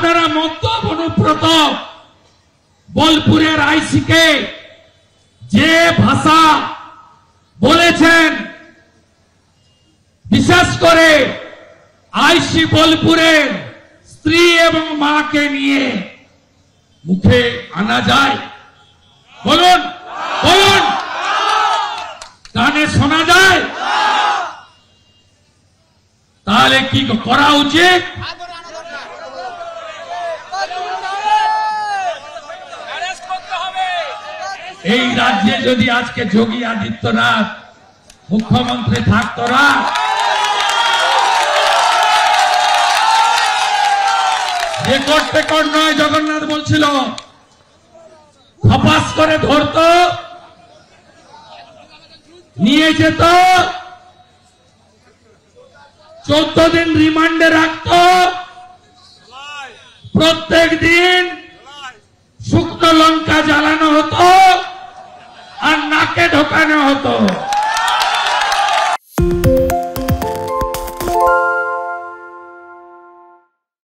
আপনারা মধ্য অনুব্রত বোলপুরের আইসিকে যে ভাষা বলেছেন, বিশেষ করে আইসি বোলপুরের স্ত্রী এবং মাকে নিয়ে মুখে আনা যায়? বলুন বলুন, কানে শোনা যায়? তাহলে কি করা উচিত? এই রাজ্যে যদি আজকে যোগী আদিত্যনাথ মুখ্যমন্ত্রী থাকতো না, রেকর্ড টেকর্ড নয়, জগন্নাথ বলছিল, খপাস করে ধরতো, নিয়ে যেত, 14 দিন রিমান্ডে রাখতো, প্রত্যেক দিন শুকনো লঙ্কা জ্বালানো হতো আর নাকে ঢোকানো হতো।